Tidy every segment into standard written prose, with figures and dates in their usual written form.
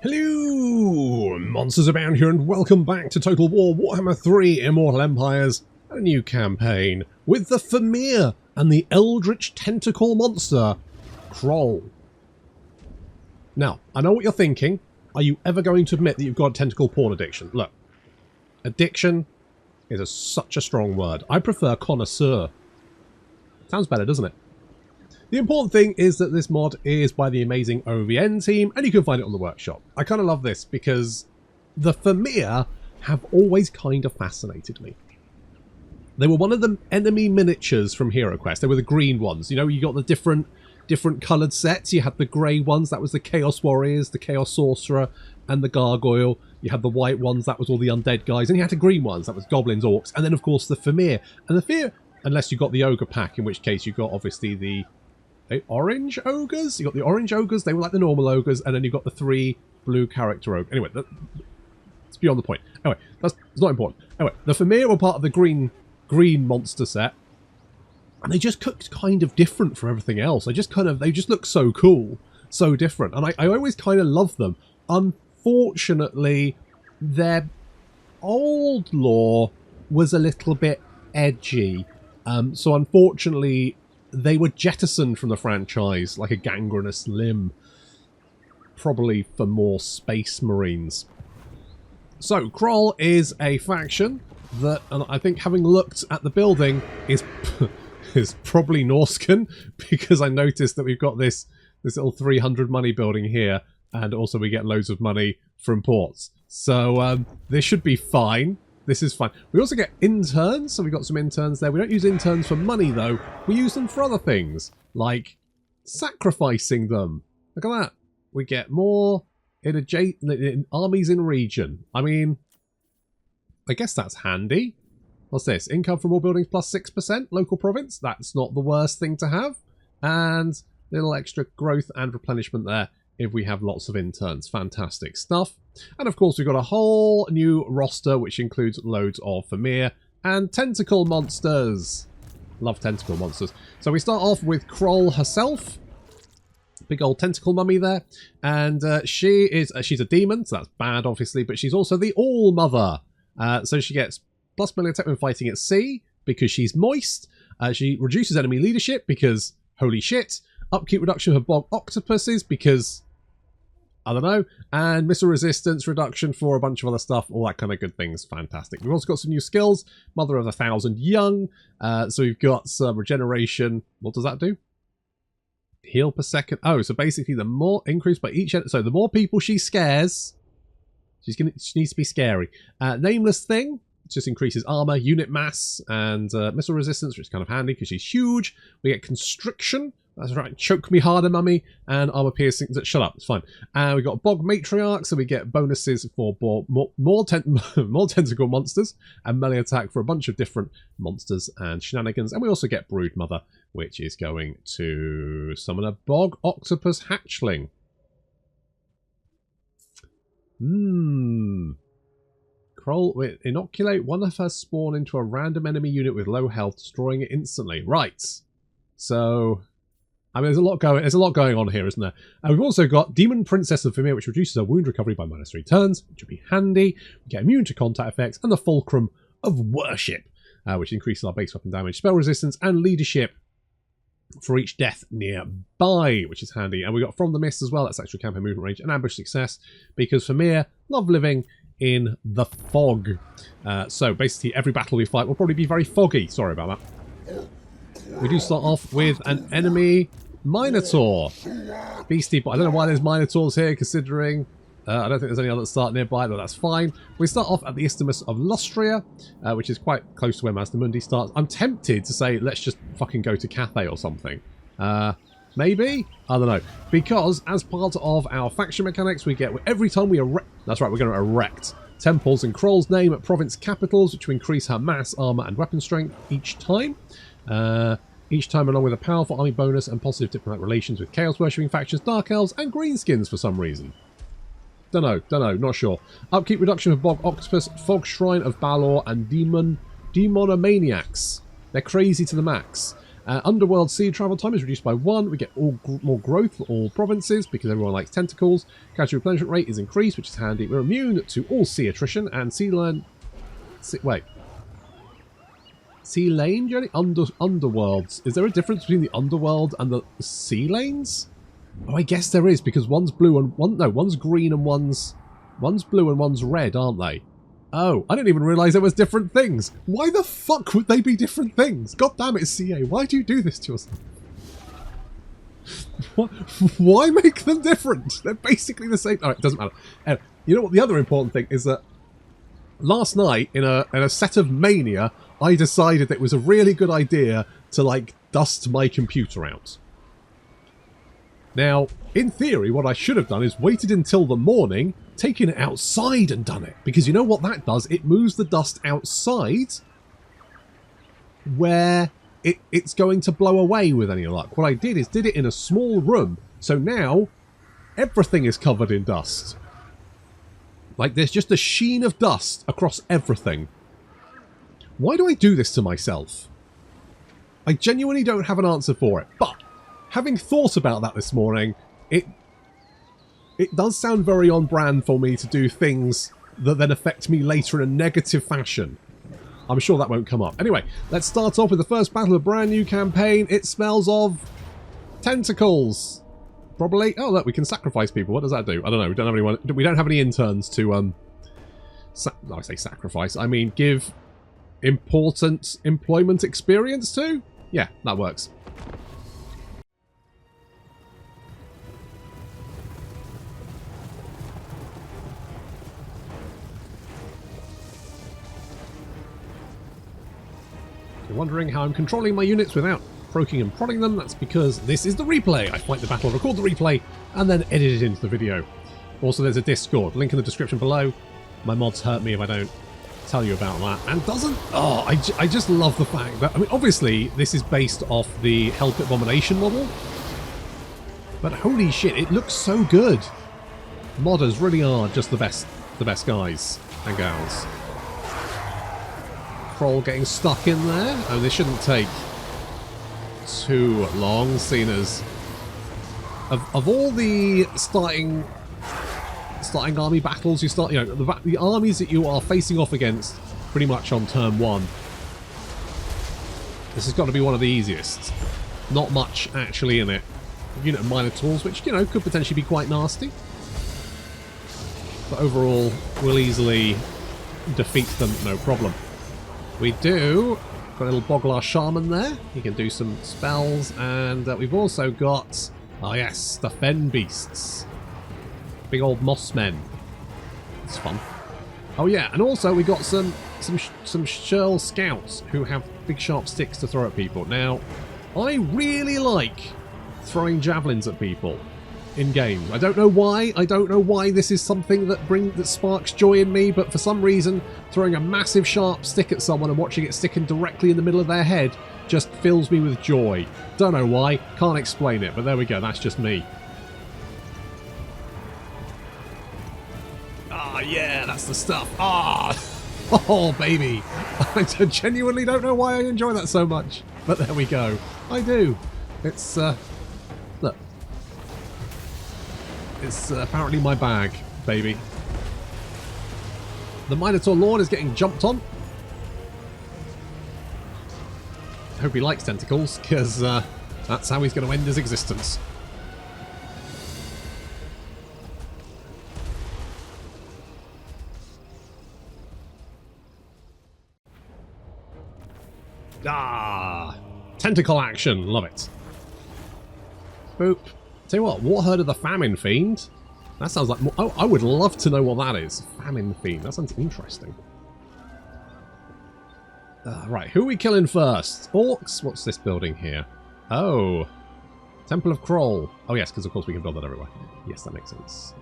Hello, monsters abound here, and welcome back to Total War Warhammer 3 Immortal Empires, a new campaign with the Fimir and the Eldritch Tentacle monster, Kroll. Now, I know what you're thinking. Are you ever going to admit that you've got a tentacle porn addiction? Look, addiction is such a strong word. I prefer connoisseur. Sounds better, doesn't it? The important thing is that this mod is by the amazing OvN team, and you can find it on the workshop. I kind of love this because the Fimir have always kind of fascinated me. They were one of the enemy miniatures from Hero Quest. They were the green ones. You know, you got the different coloured sets. You had the grey ones, that was the Chaos Warriors, the Chaos Sorcerer, and the Gargoyle. You had the white ones, that was all the undead guys. And you had the green ones, that was Goblins, Orcs. And then, of course, the Fimir. And the Fimir, unless you got the Ogre pack, in which case you got, obviously, the orange ogres. You got the orange ogres, they were like the normal ogres, and then you got the 3 blue character ogres. Anyway, it's beyond the point. Anyway, it's not important. Anyway, the Fimir were part of the green monster set, and they just looked kind of different from everything else. They just look so cool, so different, and I always kind of love them. Unfortunately, their old lore was a little bit edgy, so unfortunately they were jettisoned from the franchise like a gangrenous limb, probably for more Space Marines. So, Kroll is a faction that, and I think having looked at the building, is probably Norscan, because I noticed that we've got this little 300 money building here, and also we get loads of money from ports. So, this should be fine. This is fine. We also get interns, so we've got some interns there. We don't use interns for money, though. We use them for other things, like sacrificing them. Look at that. We get more in armies in region. I mean, I guess that's handy. What's this? Income from all buildings plus 6%, local province. That's not the worst thing to have. And a little extra growth and replenishment there if we have lots of interns. Fantastic stuff. And of course, we've got a whole new roster, which includes loads of Fimir and tentacle monsters. Love tentacle monsters. So we start off with Kroll herself. Big old tentacle mummy there. And she's a demon, so that's bad, obviously, but she's also the All-Mother. So she gets plus melee attack when fighting at sea, because she's moist. She reduces enemy leadership, because, holy shit. Upkeep reduction for bog octopuses, because, I don't know, and missile resistance reduction for a bunch of other stuff, all that kind of good things. Fantastic. We've also got some new skills. Mother of 1,000 Young. So we've got some regeneration. What does that do? Heal per second. Oh, so basically the more increased by each... So the more people she scares, she needs to be scary. Nameless Thing. Just increases armor, unit mass, and missile resistance, which is kind of handy because she's huge. We get Constriction. That's right, choke me harder, mummy, and armor piercing. Shut up, it's fine. And we've got Bog Matriarch, so we get bonuses for more tentacle monsters, and melee attack for a bunch of different monsters and shenanigans. And we also get Brood Mother, which is going to summon a Bog Octopus Hatchling. Kroll will inoculate one of her spawn into a random enemy unit with low health, destroying it instantly. Right. So, I mean, there's a lot going on here, isn't there? And we've also got Demon Princess of Fimir, which reduces her wound recovery by -3 turns, which would be handy. We get immune to contact effects, and the Fulcrum of Worship, which increases our base weapon damage, spell resistance, and leadership for each death nearby, which is handy. And we got From the Mist as well. That's extra campaign movement range and ambush success, because Fimir love living in the fog. So basically every battle we fight will probably be very foggy. Sorry about that. We do start off with an enemy Minotaur. Beastie, but I don't know why there's Minotaurs here, considering I don't think there's any others that start nearby, but that's fine. We start off at the Isthmus of Lustria, which is quite close to where Mazdamundi starts. I'm tempted to say, let's just fucking go to Cathay or something. Maybe? I don't know. Because as part of our faction mechanics, we get, every time we erect... That's right, we're going to erect temples in Kroll's name at province capitals, which will increase her mass, armor, and weapon strength each time. Each time along with a powerful army bonus and positive diplomatic relations with chaos worshipping factions, dark elves, and greenskins for some reason. Don't know, not sure. Upkeep reduction of Bog Octopus, Fog Shrine of Balor, and Demonomaniacs. They're crazy to the max. Underworld sea travel time is reduced by 1. We get more growth for all provinces because everyone likes tentacles. Casual replenishment rate is increased, which is handy. We're immune to all sea attrition and sea lane journey? Underworlds. Is there a difference between the underworld and the sea lanes? Oh, I guess there is, because one's blue and one's green and one's blue and one's red, aren't they? Oh, I didn't even realise there was different things. Why the fuck would they be different things? God damn it, CA. Why do you do this to us? Why make them different? They're basically the same. Alright, it doesn't matter. You know what the other important thing is that last night, in a set of mania, I decided that it was a really good idea to, like, dust my computer out. Now, in theory, what I should have done is waited until the morning, taken it outside and done it. Because you know what that does? It moves the dust outside where it's going to blow away with any luck. What I did is did it in a small room. So now, everything is covered in dust. Like, there's just a sheen of dust across everything. Why do I do this to myself? I genuinely don't have an answer for it. But, having thought about that this morning, it does sound very on brand for me to do things that then affect me later in a negative fashion. I'm sure that won't come up. Anyway, let's start off with the first battle of a brand new campaign. It smells of tentacles. Probably. Oh, look, we can sacrifice people. What does that do? I don't know. We don't have anyone. We don't have any interns to I say sacrifice. I mean, give important employment experience to. Yeah, that works. You're wondering how I'm controlling my units without poking and prodding them? That's because this is the replay. I fight the battle, record the replay, and then edit it into the video. Also, there's a Discord. Link in the description below. My mods hurt me if I don't tell you about that. And doesn't... Oh, I just love the fact that... I mean, obviously, this is based off the Help Abomination model. But holy shit, it looks so good. Modders really are just the best guys and gals. Kroll getting stuck in there. Oh, this shouldn't take too long, seen as of all the starting army battles, the armies that you are facing off against pretty much on turn 1. This has got to be one of the easiest. Not much actually in it. Minor tools, which could potentially be quite nasty, but overall we'll easily defeat them, no problem. We do. Got a little Boglar Shaman there. He can do some spells. And we've also got... Oh yes, the Fen Beasts. Big old moss men. It's fun. Oh yeah, and also we got some Shirl Scouts who have big sharp sticks to throw at people. Now, I really like throwing javelins at people in games. I don't know why. I don't know why this is something that sparks joy in me, but for some reason, throwing a massive sharp stick at someone and watching it sticking directly in the middle of their head just fills me with joy. Don't know why. Can't explain it, but there we go. That's just me. Ah, yeah, that's the stuff. Ah, oh, baby. I genuinely don't know why I enjoy that so much, but there we go. I do. It's, look. It's apparently my bag, baby. The Minotaur Lord is getting jumped on. I hope he likes tentacles, because that's how he's going to end his existence. Ah! Tentacle action, love it. Boop. Tell you what, War Herd of the Famine Fiend. That sounds like more... Oh, I would love to know what that is. Famine Fiend. That sounds interesting. Right, who are we killing first? Orcs? What's this building here? Oh. Temple of Kroll. Oh, yes, because of course we can build that everywhere. Yes, that makes sense.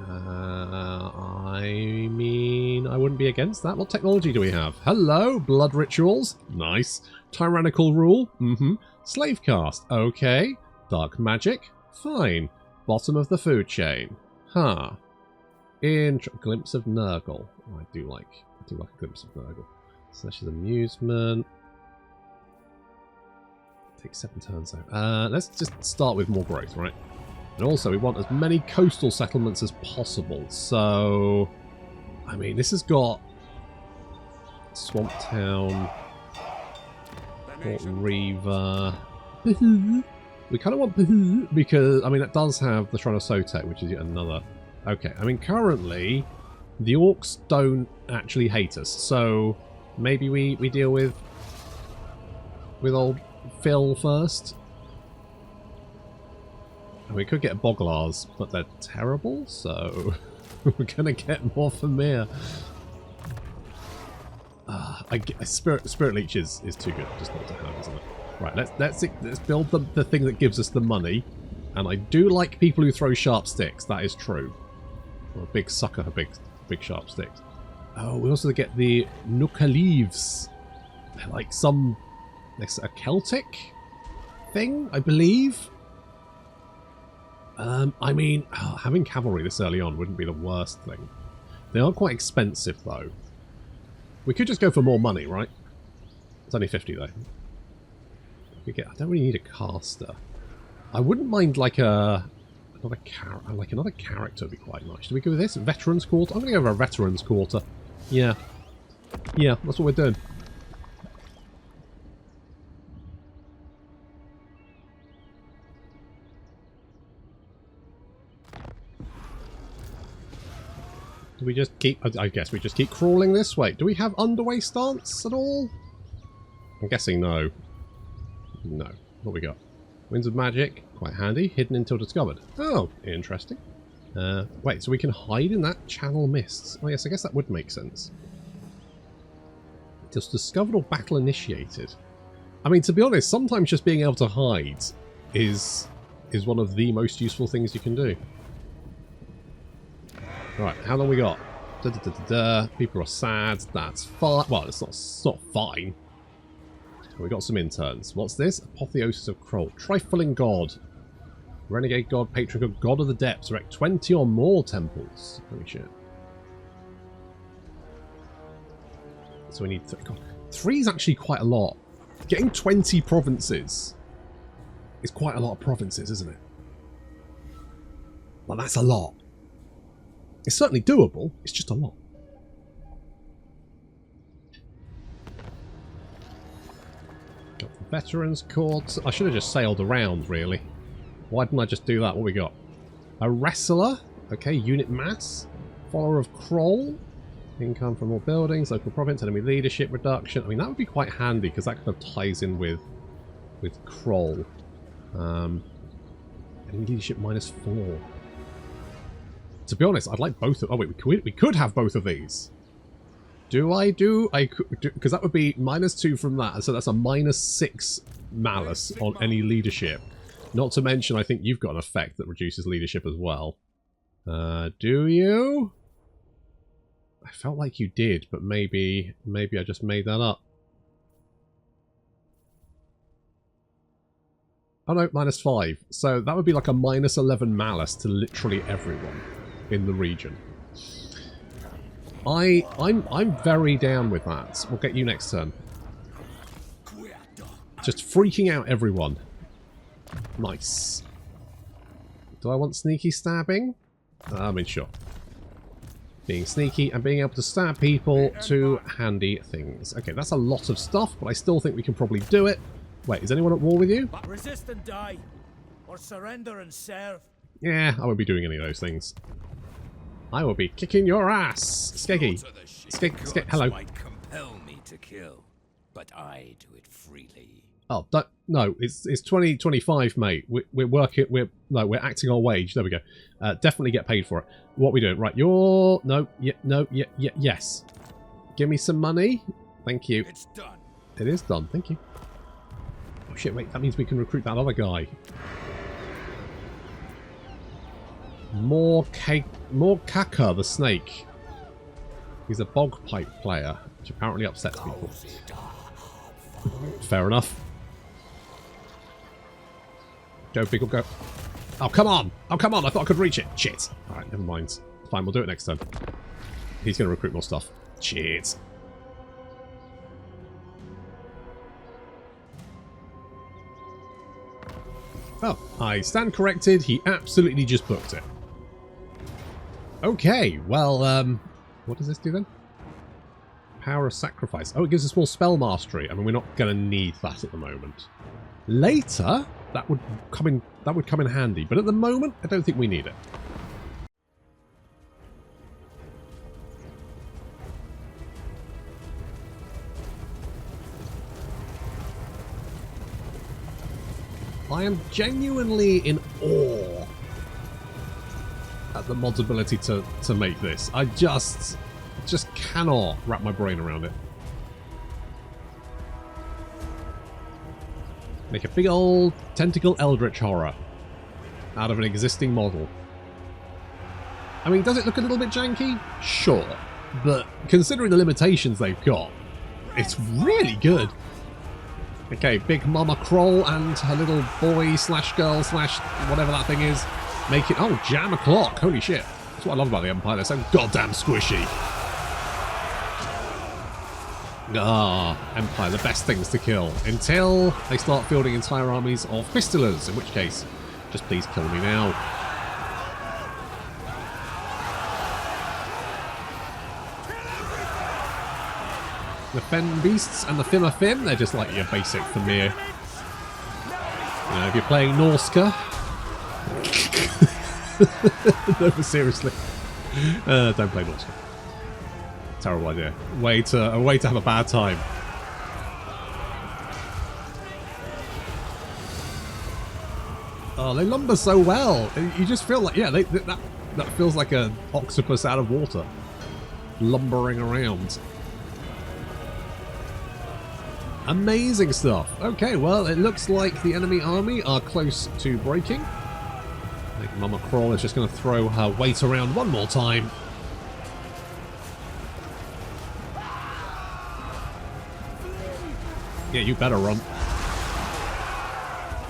I mean, I wouldn't be against that. What technology do we have? Hello, blood rituals. Nice. Tyrannical rule. Mm-hmm. Slave caste. Okay. Dark magic? Fine. Bottom of the food chain. Huh. Glimpse of Nurgle. Oh, I do like a glimpse of Nurgle. Slash's amusement. Take 7 turns though. Let's just start with more growth, right? And also we want as many coastal settlements as possible. So, I mean, this has got Swamp Town, Port Reaver. We kind of want because, I mean, it does have the Shrine of Sotek, which is yet another. Okay, I mean, currently the orcs don't actually hate us, so maybe we deal with old Phil first. And we could get Boglars, but they're terrible, so we're gonna get more Fimir. Spirit Leech is too good just not to have, isn't it? Right, let's build the thing that gives us the money. And I do like people who throw sharp sticks, that is true. I'm a big sucker for big sharp sticks. Oh, we also get the Nookaleaves. They're like a Celtic thing, I believe. I mean, having cavalry this early on wouldn't be the worst thing. They are quite expensive though. We could just go for more money, right? It's only 50 though. I don't really need a caster. I wouldn't mind like another character would be quite nice. Do we go with this? Veterans Quarter? I'm going to go for a Veterans Quarter. Yeah. Yeah, that's what we're doing. Do we just keep... I guess we just keep crawling this way. Do we have underway stance at all? I'm guessing no. No. What we got? Winds of Magic. Quite handy. Hidden until discovered. Oh, interesting. Wait, so we can hide in that channel mists. Oh yes, I guess that would make sense. Just discovered or battle initiated. I mean, to be honest, sometimes just being able to hide is one of the most useful things you can do. Right, how long we got? People are sad. That's fine. Well, it's not fine. We got some interns. What's this? Apotheosis of Kroll. Trifling God. Renegade God, Patron God, God of the Depths. Erect 20 or more temples. Holy shit. So we need... God, 3 is actually quite a lot. Getting 20 provinces is quite a lot of provinces, isn't it? Well, that's a lot. It's certainly doable. It's just a lot. Got the Veterans Court. I should have just sailed around, really. Why didn't I just do that? What we got? A Wrestler. Okay, unit mass. Follower of Kroll. Income from more buildings. Local province. Enemy leadership reduction. I mean, that would be quite handy because that kind of ties in with Kroll. Enemy leadership -4. To be honest, I'd like both of... Oh, wait, we could have both of these. I could... Because that would be -2 from that. So that's a -6 malice on any leadership. Not to mention, I think you've got an effect that reduces leadership as well. Do you? I felt like you did, but maybe I just made that up. Oh no, -5. So that would be like a -11 malice to literally everyone in the region. I'm very down with that. We'll get you next turn. Just freaking out everyone. Nice. Do I want sneaky stabbing? I mean, sure. Being sneaky and being able to stab people, 2 handy things. Okay, that's a lot of stuff, but I still think we can probably do it. Wait, is anyone at war with you? Resist and die, or surrender and serve. Yeah, I won't be doing any of those things. I will be kicking your ass, Skeggy. Skeg, hello. Might compel me to kill, but I do it freely. Oh, no, it's 2025, mate. We're working. We're acting our wage. There we go. Definitely get paid for it. What are we doing? Right, yes. Give me some money. Thank you. It's done. It is done. Thank you. Oh shit! Wait, that means we can recruit that other guy. More Kaka, the snake. He's a bog pipe player, which apparently upsets people. Fair enough. Go, Biggle, go. Oh, come on! Oh, come on! I thought I could reach it. Shit. Alright, never mind. Fine, we'll do it next time. He's going to recruit more stuff. Shit. Oh, I stand corrected. He absolutely just booked it. Okay, well, what does this do then? Power of Sacrifice. Oh, it gives us more spell mastery. I mean, we're not going to need that at the moment. Later, that would come in handy, but at the moment, I don't think we need it. I am genuinely in awe at the mod's ability to make this. I just cannot wrap my brain around it. Make a big old tentacle eldritch horror out of an existing model. I mean, does it look a little bit janky? Sure. But considering the limitations they've got, it's really good. Okay, Big Mama Kroll and her little boy slash girl slash whatever that thing is. Make it... Oh, jam a clock. Holy shit. That's what I love about the Empire. They're so goddamn squishy. Ah, Empire, the best things to kill. Until they start fielding entire armies of pistolers, in which case, just please kill me now. The Fen Beasts and the Fimir, they're just like your basic Fimir. You know, if you're playing Norska... No, but seriously. Don't play Norska. Terrible idea. A way to have a bad time. Oh, they lumber so well. You just feel like, yeah, that feels like an octopus out of water. Lumbering around. Amazing stuff. Okay, well, it looks like the enemy army are close to breaking. I think Mama Kroll is just going to throw her weight around one more time. Yeah, you better run.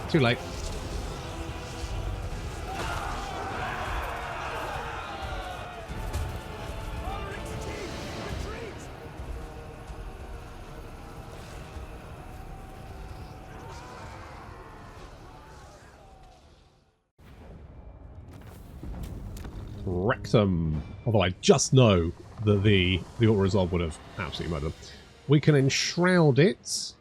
Too late. Rectum. Although I just know that the auto-resolve would have absolutely murdered them. We can enshroud it.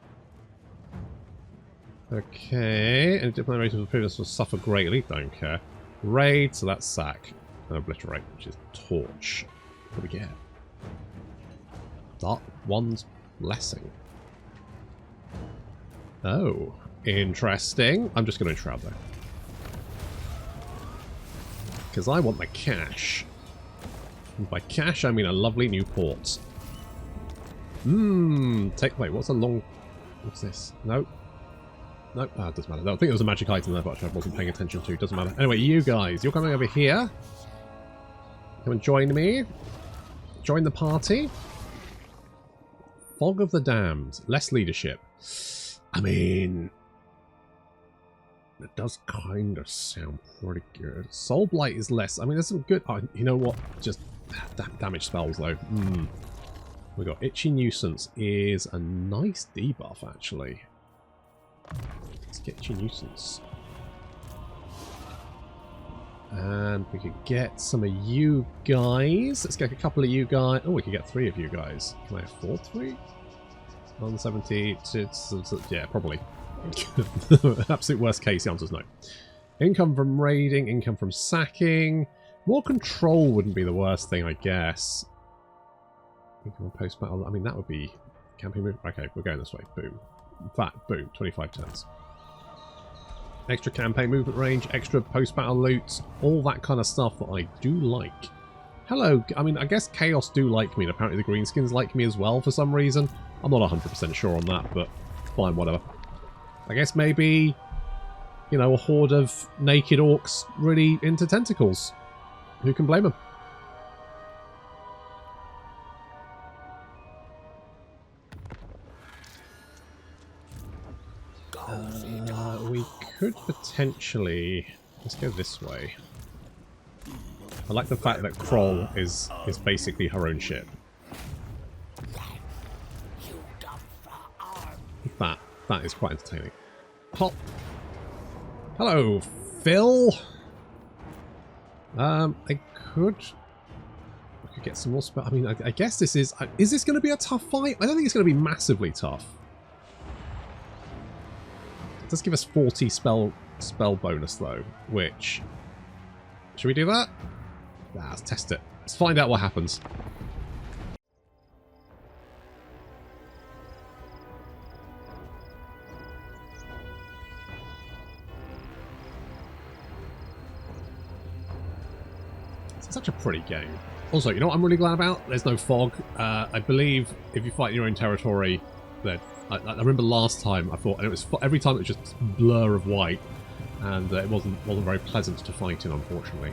Okay. Any different races of previous will suffer greatly. Don't care. Raid, so that's sack. And obliterate, which is torch. What do we get? Dark One's Blessing. Oh. Interesting. I'm just going to enshroud though. Because I want the cash. And by cash, I mean a lovely new port. Wait, what's a long... What's this? Nope. Nope, it doesn't matter. I think there was a magic item there, but I wasn't paying attention to. Doesn't matter. Anyway, you guys, you're coming over here. Come and join me. Join the party. Fog of the Damned. Less leadership. I mean... It does kind of sound pretty good. Soul Blight is less. I mean, there's some good... Oh, you know what? Just damage spells, though. We got Itchy Nuisance is a nice debuff, actually. Let's get Itchy Nuisance. And we could get some of you guys. Let's get a couple of you guys. Oh, we could get 3 of you guys. Can I afford 3? 170. Yeah, probably. Absolute worst case, the answer's no. Income from raiding, income from sacking. More control wouldn't be the worst thing, I guess. Income post battle. I mean, that would be campaign move. Okay, we're going this way. Boom. In fact, boom. 25 turns. Extra campaign movement range, extra post battle loot, all that kind of stuff that I do like. Hello. I mean, I guess Chaos do like me, and apparently the Greenskins like me as well for some reason. I'm not 100% sure on that, but fine, whatever. I guess maybe, you know, a horde of naked orcs really into tentacles. Who can blame them? We could potentially... Let's go this way. I like the fact that Kroll is basically her own ship. That is quite entertaining. Pop. Hello, Phil. I could get some more spell. I mean, I guess this is this going to be a tough fight? I don't think it's going to be massively tough. It does give us 40 spell bonus though, which... Should we do that? Nah, let's test it. Let's find out what happens. It's such a pretty game. Also, you know what I'm really glad about? There's no fog. I believe if you fight in your own territory, that I remember last time I thought, and it was every time it was just blur of white, and it wasn't very pleasant to fight in, unfortunately.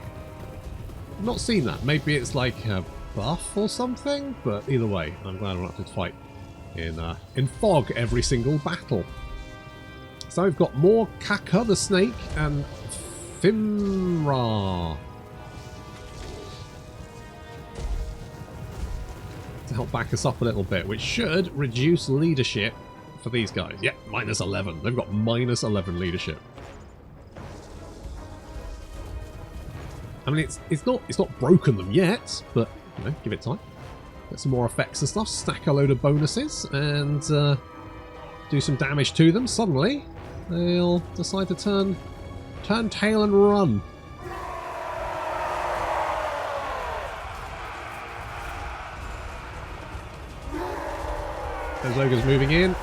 I've not seen that. Maybe it's like a buff or something, but either way, I'm glad I don't have to fight in fog every single battle. So we've got more Kaka the snake and Fimir to help back us up a little bit, which should reduce leadership for these guys. Yeah, minus 11. They've got minus 11 leadership. I mean, it's not broken them yet, but you know, give it time. Get some more effects and stuff, stack a load of bonuses, and do some damage to them. Suddenly, they'll decide to turn tail and run. Those ogres moving in.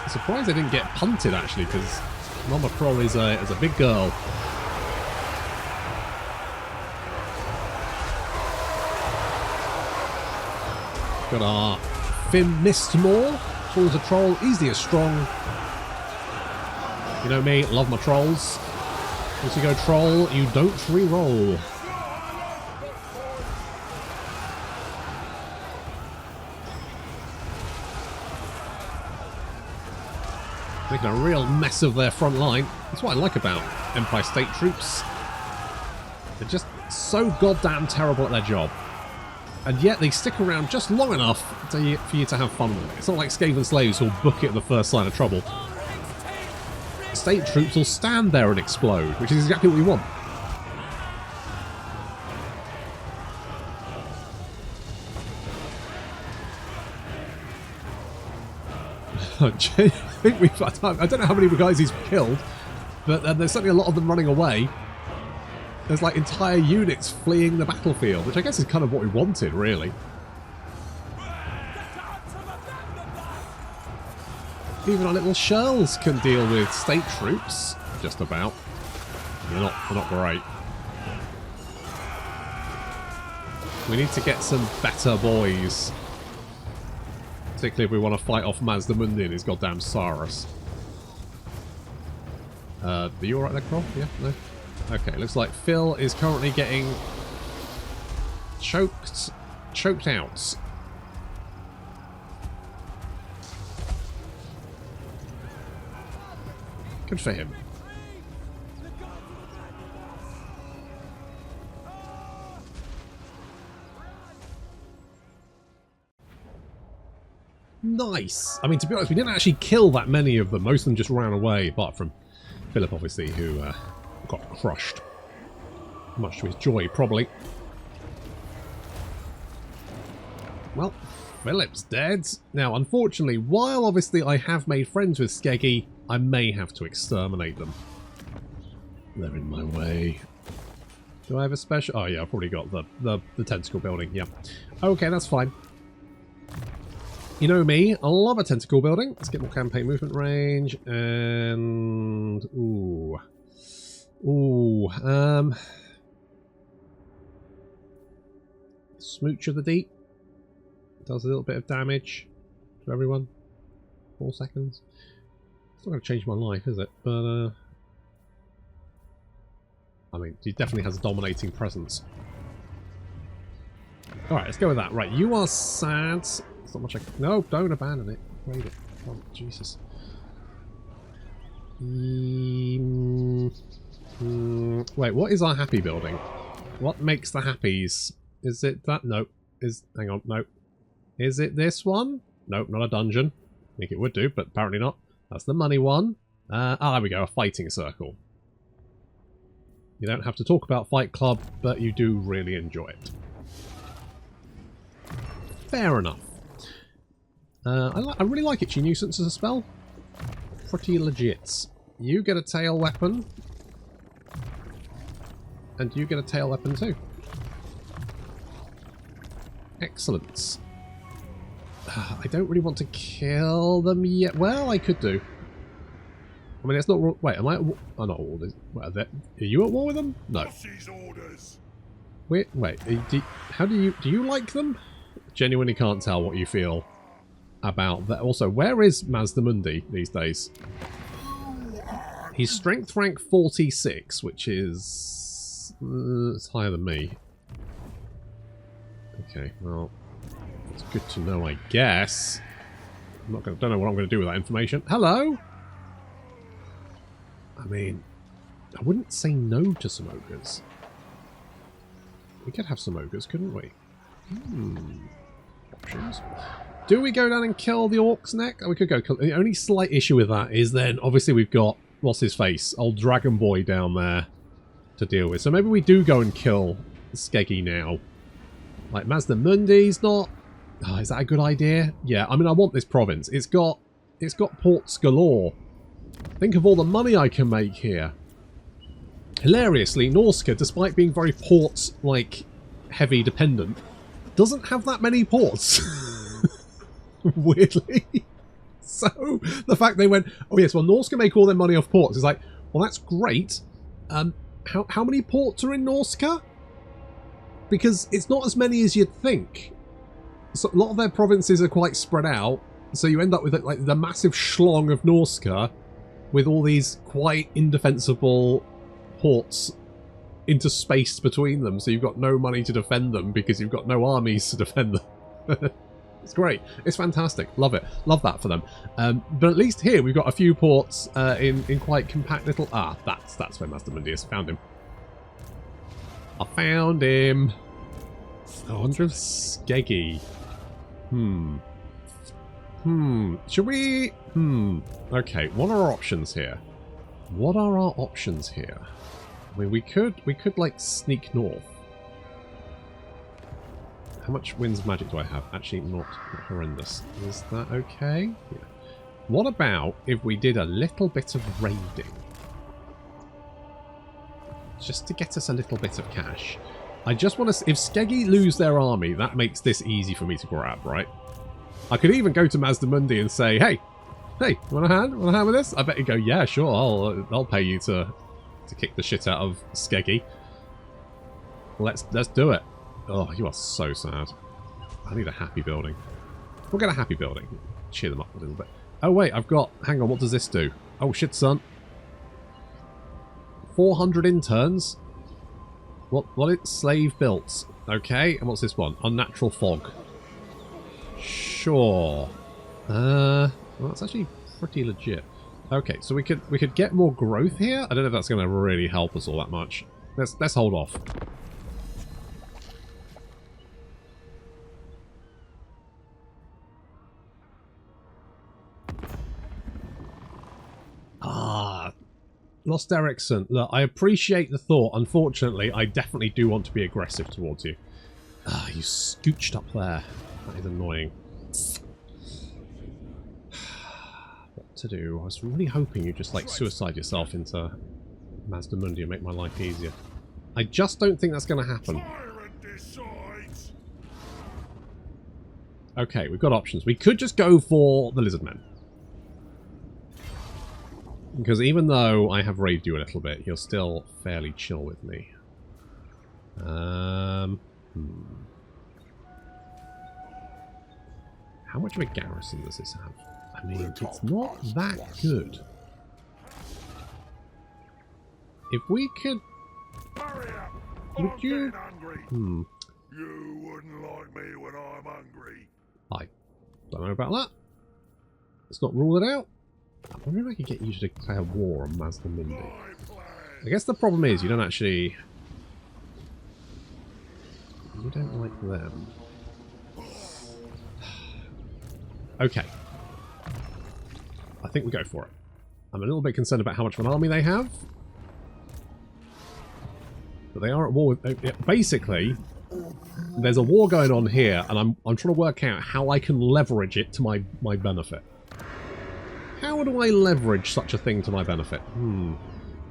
I'm surprised they didn't get punted actually, because Mama Kroll is a big girl. Got our Fimir Mod. Tall as a troll, easy as strong. You know me, love my trolls. Once you go troll, you don't re-roll. Making a real mess of their front line. That's what I like about Empire State troops. They're just so goddamn terrible at their job. And yet they stick around just long enough for you to have fun with it. It's not like Skaven slaves who'll book it at the first sign of trouble. State troops will stand there and explode, which is exactly what we want. I don't know how many guys he's killed, but there's certainly a lot of them running away. There's like entire units fleeing the battlefield, which I guess is kind of what we wanted, really. Even our little shells can deal with state troops, just about. They're not great. We need to get some better boys. Particularly if we want to fight off Mazdamundi and his goddamn Saurus. Are you alright there, Kroll? Yeah? No? Okay, looks like Phil is currently getting choked out. Good for him. Nice! I mean, to be honest, we didn't actually kill that many of them. Most of them just ran away, apart from Philip, obviously, who got crushed. Much to his joy, probably. Well, Philip's dead. Now, unfortunately, while obviously I have made friends with Skeggy, I may have to exterminate them. They're in my way. Do I have a special? Oh yeah, I've probably got the tentacle building, yeah. Okay, that's fine. You know me, I love a tentacle building. Let's get more campaign movement range, and... Smooch of the Deep. Does a little bit of damage to everyone. 4 seconds. It's not going to change my life, is it? But, I mean, he definitely has a dominating presence. Alright, let's go with that. Right, you are sad. There's not much I can... No, don't abandon it. Raid it. Oh, Jesus. Wait, what is our happy building? What makes the happies? Is it that? Nope. Hang on, nope. Is it this one? Nope, not a dungeon. I think it would do, but apparently not. That's the money one. There we go, a fighting circle. You don't have to talk about Fight Club, but you do really enjoy it. Fair enough. I really like Itchy Nuisance as a spell. Pretty legit. You get a tail weapon. And you get a tail weapon too. Excellent. I don't really want to kill them yet. Well, I could do. I mean, it's not... Wait, am I at war? Oh, not all. Are you at war with them? No. Wait. How do you like them? Genuinely can't tell what you feel about that. Also, where is Mazdamundi these days? He's strength rank 46, which is... it's higher than me. Okay, well... it's good to know, I guess. Don't know what I'm going to do with that information. Hello? I mean, I wouldn't say no to some ogres. We could have some ogres, couldn't we? Options. Do we go down and kill the orc's neck? Oh, we could go kill... The only slight issue with that is then, obviously, we've got... what's his face? Old Dragon Boy down there to deal with. So maybe we do go and kill Skeggy now. Like, Mazdamundi's not... oh, is that a good idea? Yeah, I mean, I want this province. It's got ports galore. Think of all the money I can make here. Hilariously, Norska, despite being very port, like, heavy dependent, doesn't have that many ports. Weirdly. So, the fact they went, oh yes, well, Norska make all their money off ports. It's like, well, that's great. How many ports are in Norska? Because it's not as many as you'd think. So a lot of their provinces are quite spread out, so you end up with like the massive schlong of Norska with all these quite indefensible ports interspaced between them, so you've got no money to defend them because you've got no armies to defend them. It's great. It's fantastic. Love it. Love that for them. But at least here we've got a few ports in quite compact little... ah, that's where Mazdamundi is. Found him. I found him. I wonder if Skeggy... Should we... Okay, what are our options here? What are our options here? I mean, we could like, sneak north. How much winds magic do I have? Actually, not horrendous. Is that okay? Yeah. What about if we did a little bit of raiding? Just to get us a little bit of cash. I just want to... if Skeggy lose their army, that makes this easy for me to grab, right? I could even go to Mazdamundi and say, hey, want a hand? Want a hand with this? I bet he'd go, yeah, sure, I'll pay you to kick the shit out of Skeggy. Let's do it. Oh, you are so sad. I need a happy building. We'll get a happy building. Cheer them up a little bit. Oh, wait, I've got... hang on, what does this do? Oh, shit, son. 400 interns. What it's slave built. Okay, and what's this one? Unnatural fog. Sure. Well, that's actually pretty legit. Okay, so we could get more growth here. I don't know if that's going to really help us all that much. Let's hold off. Ah, Lost Ericsson. Look, I appreciate the thought. Unfortunately, I definitely do want to be aggressive towards you. Ah, you scooched up there. That is annoying. What to do? I was really hoping you'd just, like, suicide yourself into Mazdamundi and make my life easier. I just don't think that's going to happen. Okay, we've got options. We could just go for the Lizardmen. Because even though I have raided you a little bit, you're still fairly chill with me. How much of a garrison does this have? I mean, it's not that good. If we could... would you... You wouldn't like me when I'm hungry. I don't know about that. Let's not rule it out. I wonder if I could get you to declare war on Mazdamundi. I guess the problem is you don't actually... you don't like them. Okay. I think we go for it. I'm a little bit concerned about how much of an army they have. But they are at war with... basically, there's a war going on here, and I'm trying to work out how I can leverage it to my benefit. How do I leverage such a thing to my benefit?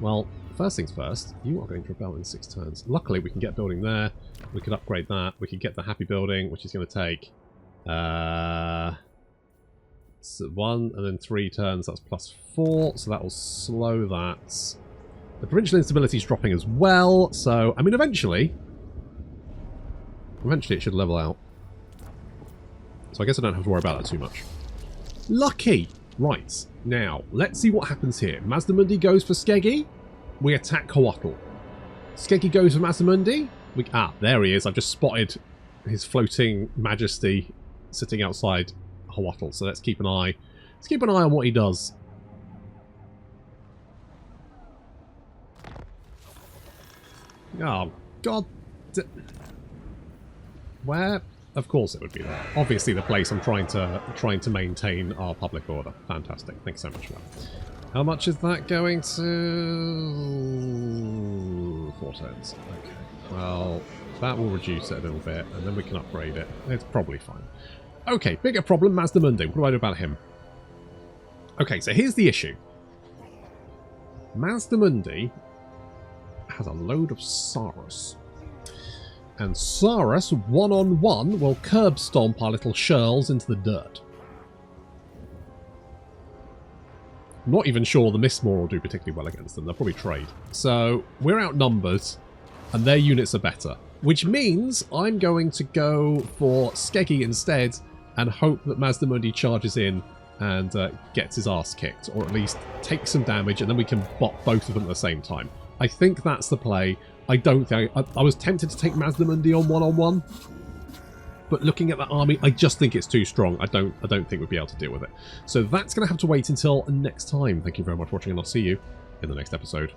Well, first things first, you are going to rebel in 6 turns. Luckily, we can get building there. We can upgrade that. We can get the happy building, which is going to take... so 1 and then 3 turns, that's +4, so that will slow that. The provincial instability is dropping as well, so, I mean, eventually it should level out. So I guess I don't have to worry about that too much. Lucky! Right, now, let's see what happens here. Mazdamundi goes for Skeggy, we attack Coatl. Skeggy goes for Mazdamundi, there he is, I've just spotted his floating majesty sitting outside Coatl, so let's keep an eye. Let's keep an eye on what he does. Oh, God. Where? Of course it would be there. Obviously the place I'm trying to maintain our public order. Fantastic. Thanks so much for that. How much is that going to? 4 turns. Okay. Well, that will reduce it a little bit, and then we can upgrade it. It's probably fine. Okay, bigger problem, Mazdamundi. What do I do about him? Okay, so here's the issue. Mazdamundi has a load of Saurus. And Saurus, one-on-one, will curb stomp our little shirls into the dirt. I'm not even sure the Mistmore will do particularly well against them. They'll probably trade. So, we're outnumbered, and their units are better. Which means I'm going to go for Skeggy instead, and hope that Mazdamundi charges in and gets his ass kicked, or at least takes some damage, and then we can bot both of them at the same time. I think that's the play. I don't think... I was tempted to take Mazdamundi on one-on-one, but looking at that army, I just think it's too strong. I don't think we'd be able to deal with it. So that's going to have to wait until next time. Thank you very much for watching, and I'll see you in the next episode.